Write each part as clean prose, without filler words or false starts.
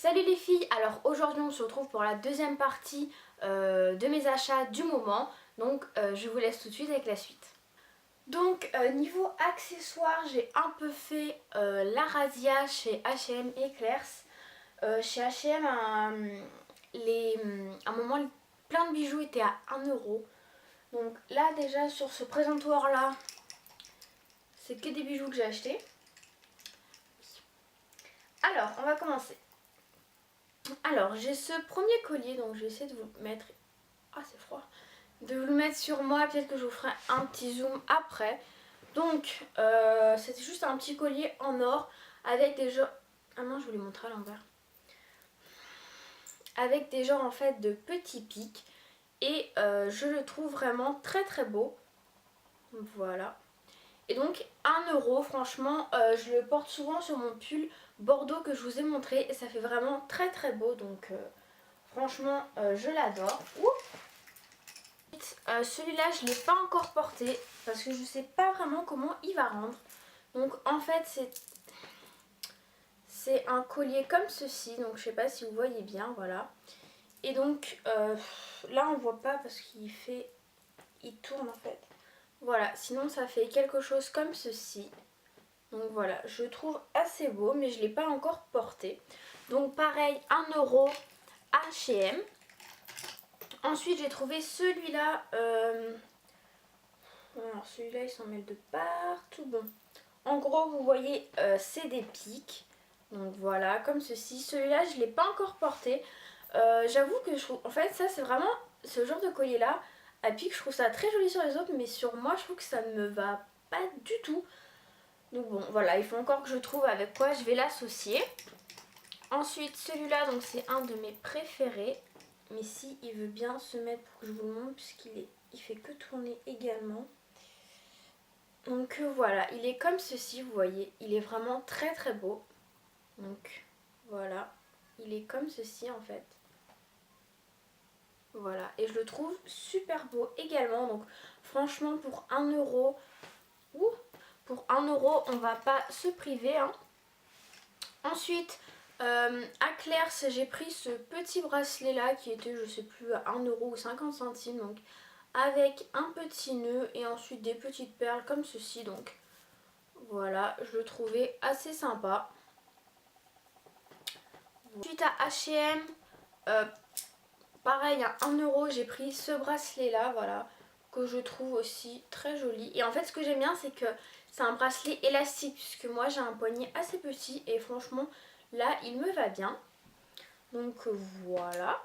Salut les filles, alors aujourd'hui on se retrouve pour la deuxième partie de mes achats du moment. Donc je vous laisse tout de suite avec la suite. Donc niveau accessoires, j'ai un peu fait la razzia chez H&M et Claire's. Chez H&M, à un moment, plein de bijoux étaient à 1 euro. Donc là déjà sur ce présentoir là, c'est que des bijoux que j'ai achetés. Alors on va commencer. Alors j'ai ce premier collier, donc je vais essayer de vous le mettre. Ah c'est froid. De vous le mettre sur moi, peut-être que je vous ferai un petit zoom après. Donc c'était juste un petit collier en or avec des genres. Ah non, je vous l'ai montré à l'envers. Avec des genres en fait de petits pics. Et je le trouve vraiment très très beau. Voilà. Et donc 1 euro, franchement je le porte souvent sur mon pull bordeaux que je vous ai montré. Et ça fait vraiment très très beau. Donc franchement je l'adore. Celui-là je ne l'ai pas encore porté parce que je ne sais pas vraiment comment il va rendre. Donc en fait c'est un collier comme ceci, donc je sais pas si vous voyez bien, voilà. Et donc là on voit pas parce il tourne en fait. Voilà, sinon ça fait quelque chose comme ceci. Donc voilà, je le trouve assez beau mais je ne l'ai pas encore porté. Donc pareil, 1 euro H&M. Ensuite j'ai trouvé celui-là. Alors celui-là il s'en mêle de partout. Bon, en gros vous voyez c'est des pics. Donc voilà, comme ceci. Celui-là je ne l'ai pas encore porté. J'avoue que je trouve, en fait ça c'est vraiment ce genre de collier là à pic. Je trouve ça très joli sur les autres mais sur moi je trouve que ça ne me va pas du tout. Donc bon voilà, il faut encore que je trouve avec quoi je vais l'associer. Ensuite celui-là, donc c'est un de mes préférés. Mais si il veut bien se mettre pour que je vous le montre, il fait que tourner également. Donc voilà, il est comme ceci, vous voyez, il est vraiment très très beau. Donc voilà, il est comme ceci en fait. Voilà, et je le trouve super beau également. Donc franchement pour 1 euro, pour 1 euro on va pas se priver hein. Ensuite à Claire's j'ai pris ce petit bracelet là qui était je sais plus à 1 € ou 50 centimes. Donc avec un petit nœud et ensuite des petites perles comme ceci. Donc voilà, je le trouvais assez sympa. Ensuite à H&M, pareil à 1 euro j'ai pris ce bracelet là, voilà, que je trouve aussi très joli. Et en fait ce que j'aime bien c'est que c'est un bracelet élastique puisque moi j'ai un poignet assez petit et franchement là il me va bien. Donc voilà.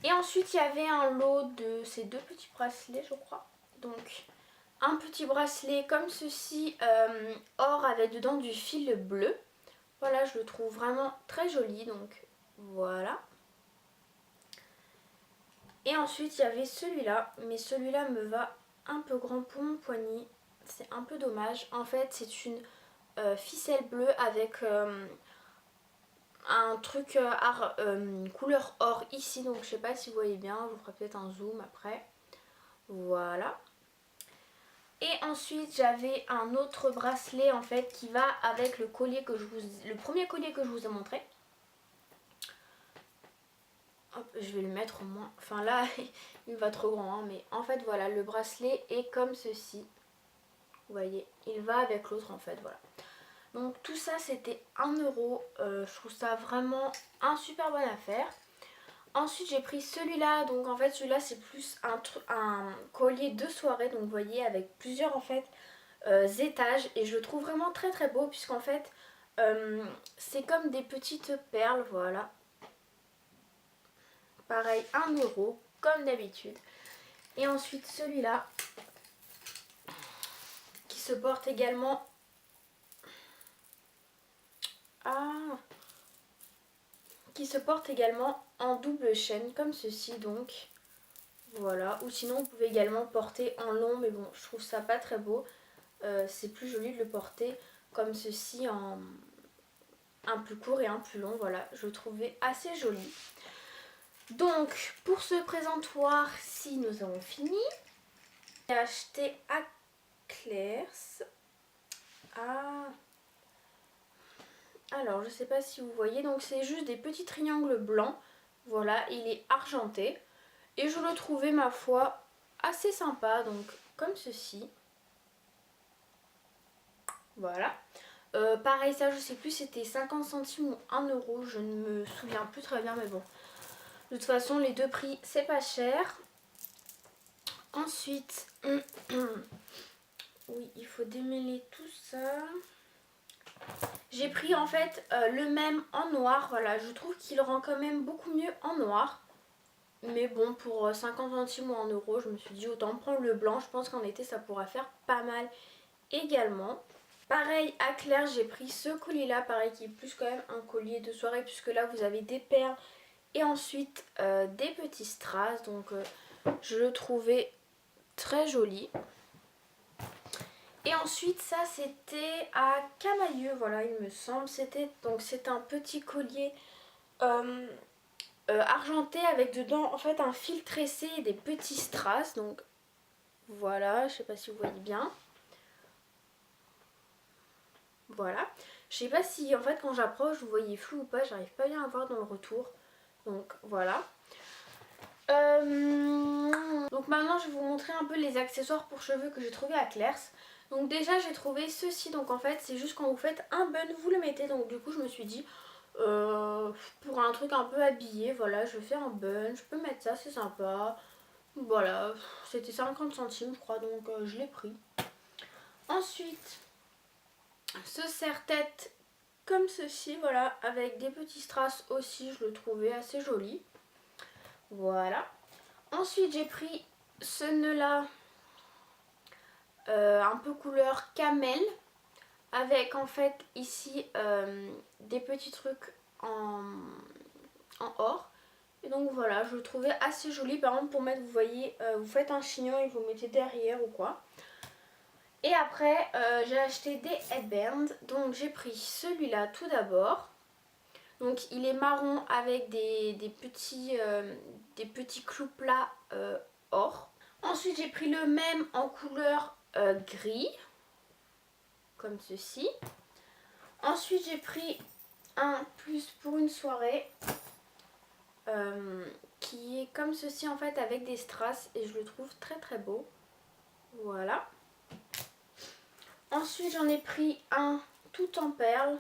Et ensuite il y avait un lot de ces deux petits bracelets je crois. Donc un petit bracelet comme ceci, or avec dedans du fil bleu. Voilà, je le trouve vraiment très joli, donc voilà. Et ensuite il y avait celui-là, mais celui-là me va un peu grand pour mon poignet. C'est un peu dommage. En fait c'est une ficelle bleue avec un truc couleur or ici. Donc je sais pas si vous voyez bien, je vous ferai peut-être un zoom après. Voilà. Et ensuite j'avais un autre bracelet en fait qui va avec le collier le premier collier que je vous ai montré. Hop, je vais le mettre au moins. Enfin là il va trop grand hein, mais en fait voilà, le bracelet est comme ceci. Vous voyez, il va avec l'autre en fait, voilà. Donc tout ça c'était 1 euro. Je trouve ça vraiment un super bonne affaire. Ensuite j'ai pris celui-là, donc en fait celui-là c'est plus un collier de soirée, donc vous voyez avec plusieurs en fait étages, et je le trouve vraiment très très beau puisqu'en fait c'est comme des petites perles, voilà. Pareil 1 euro comme d'habitude. Et ensuite celui-là qui se porte également en double chaîne comme ceci, donc voilà. Ou sinon vous pouvez également porter en long, mais bon je trouve ça pas très beau. C'est plus joli de le porter comme ceci en un plus court et un plus long, voilà, je le trouvais assez joli. Donc pour ce présentoir-ci nous avons fini. J'ai acheté à Claire's. Alors Alors je sais pas si vous voyez, donc c'est juste des petits triangles blancs. Voilà, il est argenté. Et je le trouvais ma foi assez sympa, donc comme ceci. Voilà. Pareil, ça je sais plus, c'était 50 centimes ou 1 euro, je ne me souviens plus très bien, mais bon. De toute façon, les deux prix, c'est pas cher. Ensuite, oui, il faut démêler tout ça. J'ai pris en fait le même en noir, voilà, je trouve qu'il rend quand même beaucoup mieux en noir. Mais bon, pour 50 centimes ou 1 euro, je me suis dit autant prendre le blanc, je pense qu'en été ça pourra faire pas mal également. Pareil à Claire, j'ai pris ce collier là, pareil qui est plus quand même un collier de soirée puisque là vous avez des perles et ensuite des petits strass, donc je le trouvais très joli. Et ensuite ça c'était à Camailleux, voilà il me semble, donc c'est un petit collier argenté avec dedans en fait un fil tressé et des petits strass, donc voilà, je sais pas si vous voyez bien. Voilà, je sais pas si en fait quand j'approche vous voyez flou ou pas, j'arrive pas bien à voir dans le retour. Donc voilà. Donc maintenant je vais vous montrer un peu les accessoires pour cheveux que j'ai trouvé à Claire's. Donc déjà j'ai trouvé ceci, donc en fait c'est juste quand vous faites un bun vous le mettez. Donc du coup je me suis dit pour un truc un peu habillé, voilà je vais faire un bun, je peux mettre ça, c'est sympa. Voilà, c'était 50 centimes je crois, donc je l'ai pris. Ensuite ce serre-tête comme ceci, voilà, avec des petits strass aussi, je le trouvais assez joli. Voilà. Ensuite j'ai pris ce nœud là un peu couleur camel avec en fait ici des petits trucs en or. Et donc voilà, je le trouvais assez joli. Par exemple pour mettre, vous voyez, vous faites un chignon et vous le mettez derrière ou quoi. Et après j'ai acheté des headbands. Donc j'ai pris celui-là tout d'abord. Donc il est marron avec des petits clous plats or. Ensuite j'ai pris le même en couleur gris, comme ceci. Ensuite j'ai pris un plus pour une soirée, qui est comme ceci en fait avec des strass et je le trouve très très beau. Voilà. Ensuite j'en ai pris un tout en perles,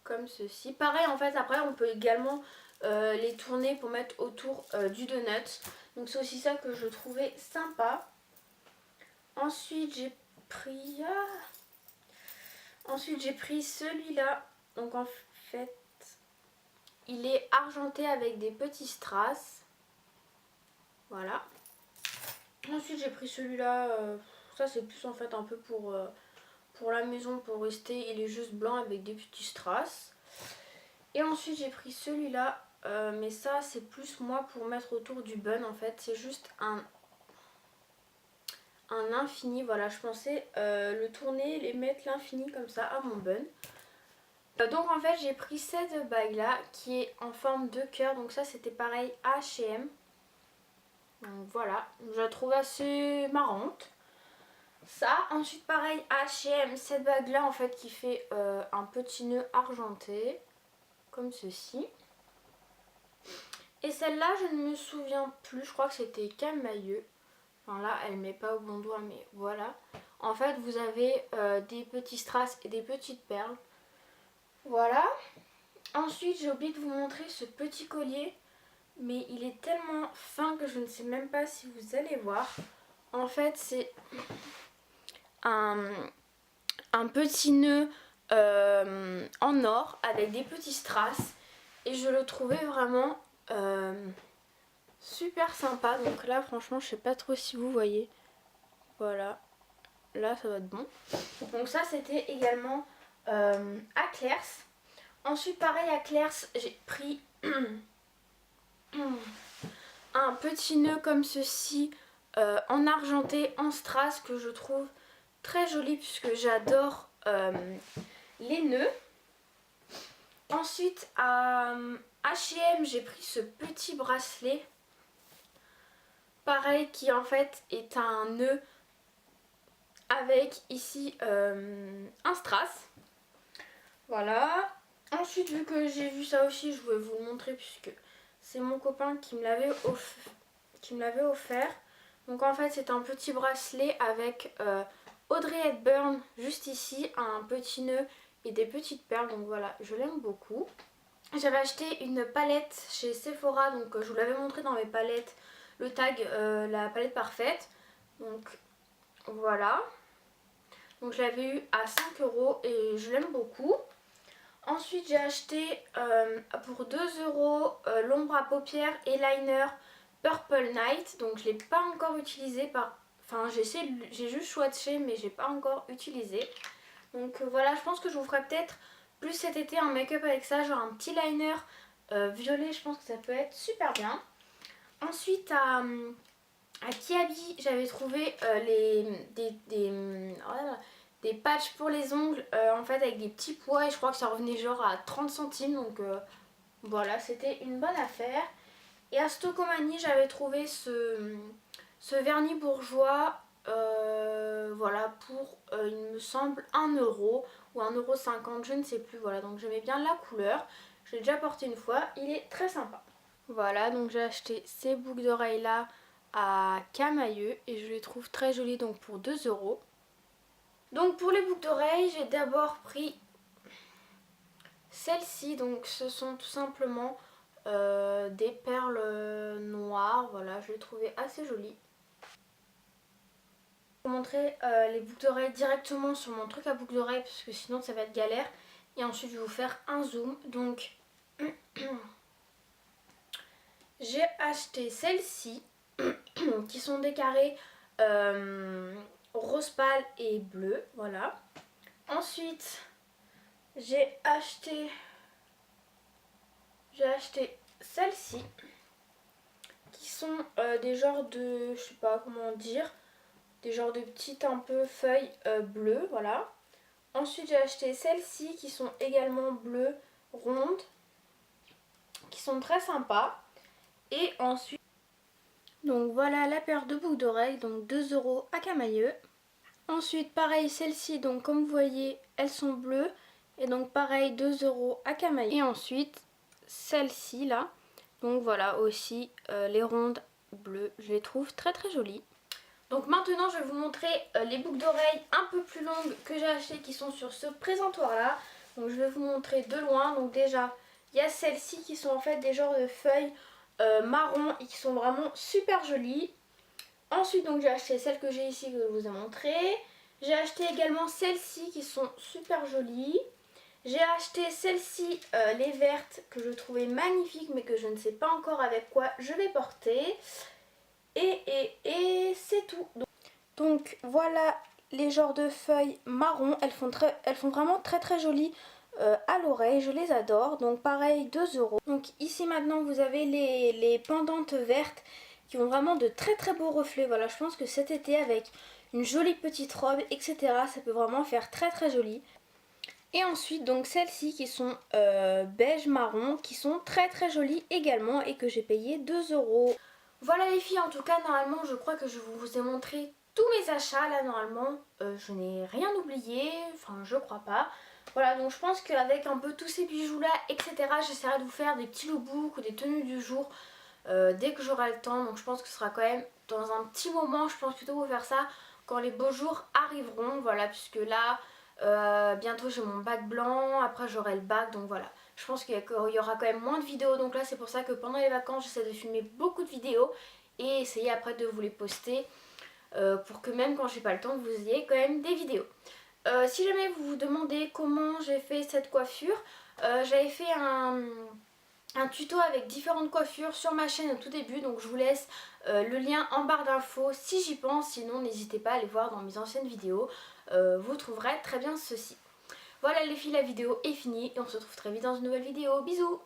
comme ceci. Pareil en fait après on peut également les tourner pour mettre autour du donut. Donc c'est aussi ça que je trouvais sympa. Ensuite j'ai pris celui-là. Donc en fait il est argenté avec des petits strass. Voilà. Ensuite j'ai pris celui-là. Ça c'est plus en fait un peu pour la maison, pour rester. Il est juste blanc avec des petits strass. Et ensuite j'ai pris celui-là. Mais ça c'est plus moi pour mettre autour du bun en fait. C'est juste un infini. Voilà, je pensais le tourner et mettre l'infini comme ça à mon bun. Donc en fait j'ai pris cette bague là qui est en forme de cœur. Donc ça c'était pareil à H&M. Donc voilà, je la trouve assez marrante. Ça, ensuite pareil à H&M, cette bague là en fait qui fait un petit nœud argenté. Comme ceci. Et celle-là je ne me souviens plus, je crois que c'était Camailleux. Enfin là elle met pas au bon doigt mais voilà. En fait vous avez des petits strass et des petites perles. Voilà. Ensuite j'ai oublié de vous montrer ce petit collier. Mais il est tellement fin que je ne sais même pas si vous allez voir. En fait c'est un petit nœud en or avec des petits strass. Et je le trouvais vraiment super sympa. Donc là franchement je sais pas trop si vous voyez. Voilà. Là ça va être bon. Donc ça c'était également à Claire's. Ensuite pareil à Claire's j'ai pris un petit nœud comme ceci en argenté, en strass que je trouve très joli puisque j'adore les nœuds. Ensuite à H&M j'ai pris ce petit bracelet. Pareil qui en fait est un nœud avec ici un strass. Voilà. Ensuite, vu que j'ai vu ça aussi, je voulais vous le montrer puisque c'est mon copain qui me l'avait offert. Donc en fait, c'est un petit bracelet avec Audrey Hepburn juste ici, un petit nœud et des petites perles. Donc voilà, je l'aime beaucoup. J'avais acheté une palette chez Sephora, donc je vous l'avais montré dans mes palettes, le tag, la palette parfaite. Donc voilà. Donc je l'avais eu à 5 € et je l'aime beaucoup. Ensuite j'ai acheté pour 2 € l'ombre à paupières et liner Purple Night. Donc je ne l'ai pas encore utilisé Enfin j'ai juste swatché mais j'ai pas encore utilisé. Donc voilà, je pense que je vous ferai peut-être plus cet été un make-up avec ça, genre un petit liner violet, je pense que ça peut être super bien. Ensuite à Kiabi, j'avais trouvé des patchs pour les ongles en fait avec des petits pois et je crois que ça revenait genre à 30 centimes. Donc voilà, c'était une bonne affaire. Et à Stocomanie, j'avais trouvé ce vernis bourgeois voilà pour il me semble 1 € ou 1,50 €, je ne sais plus. Voilà, donc j'aimais bien la couleur, je l'ai déjà porté une fois, il est très sympa. Voilà, donc j'ai acheté ces boucles d'oreilles là à Camailleux et je les trouve très jolies, donc pour 2 €. Donc pour les boucles d'oreilles, j'ai d'abord pris celles-ci. Donc ce sont tout simplement des perles noires. Voilà, je les trouvais assez jolies. Je vais vous montrer les boucles d'oreilles directement sur mon truc à boucles d'oreilles parce que sinon ça va être galère. Et ensuite je vais vous faire un zoom. Donc j'ai acheté celles-ci qui sont des carrés rose pâle et bleu. Voilà. Ensuite j'ai acheté celles-ci qui sont des genres de, je sais pas comment dire, des genres de petites un peu feuilles bleues, voilà. Ensuite j'ai acheté celles-ci qui sont également bleues, rondes, qui sont très sympas. Et ensuite, donc voilà la paire de boucles d'oreilles, donc 2 € à Camailleux. Ensuite pareil, celles-ci, donc comme vous voyez, elles sont bleues. Et donc pareil, 2 € à Camailleux. Et ensuite, celles-ci là, donc voilà aussi les rondes bleues, je les trouve très très jolies. Donc maintenant je vais vous montrer les boucles d'oreilles un peu plus longues que j'ai achetées qui sont sur ce présentoir là. Donc je vais vous montrer de loin. Donc déjà il y a celles-ci qui sont en fait des genres de feuilles marron et qui sont vraiment super jolies. Ensuite donc j'ai acheté celles que j'ai ici que je vous ai montré. J'ai acheté également celles-ci qui sont super jolies. J'ai acheté celles-ci, les vertes, que je trouvais magnifiques mais que je ne sais pas encore avec quoi je vais porter. Et c'est tout. Donc voilà les genres de feuilles marron, elles font vraiment très très jolies à l'oreille, je les adore. Donc pareil, 2 €. Donc ici maintenant vous avez les pendantes vertes qui ont vraiment de très très beaux reflets. Voilà, je pense que cet été avec une jolie petite robe, etc., ça peut vraiment faire très très joli. Et ensuite donc celles-ci qui sont beige marron, qui sont très très jolies également et que j'ai payé 2 €. Voilà les filles, en tout cas normalement je crois que je vous ai montré tous mes achats. Là normalement je n'ai rien oublié, enfin je crois pas. Voilà, donc je pense qu'avec un peu tous ces bijoux là, etc., j'essaierai de vous faire des petits lookbooks ou des tenues du jour dès que j'aurai le temps. Donc je pense que ce sera quand même dans un petit moment, je pense plutôt vous faire ça quand les beaux jours arriveront. Voilà, puisque là bientôt j'ai mon bac blanc, après j'aurai le bac, donc voilà. Je pense qu'il y aura quand même moins de vidéos, donc là c'est pour ça que pendant les vacances j'essaie de filmer beaucoup de vidéos et essayer après de vous les poster pour que même quand j'ai pas le temps vous ayez quand même des vidéos. Si jamais vous vous demandez comment j'ai fait cette coiffure, j'avais fait un tuto avec différentes coiffures sur ma chaîne au tout début, donc je vous laisse le lien en barre d'infos si j'y pense, sinon n'hésitez pas à aller voir dans mes anciennes vidéos, vous trouverez très bien ceci. Voilà les filles, la vidéo est finie et on se retrouve très vite dans une nouvelle vidéo. Bisous.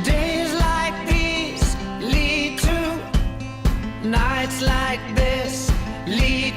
Days like these lead to nights like this lead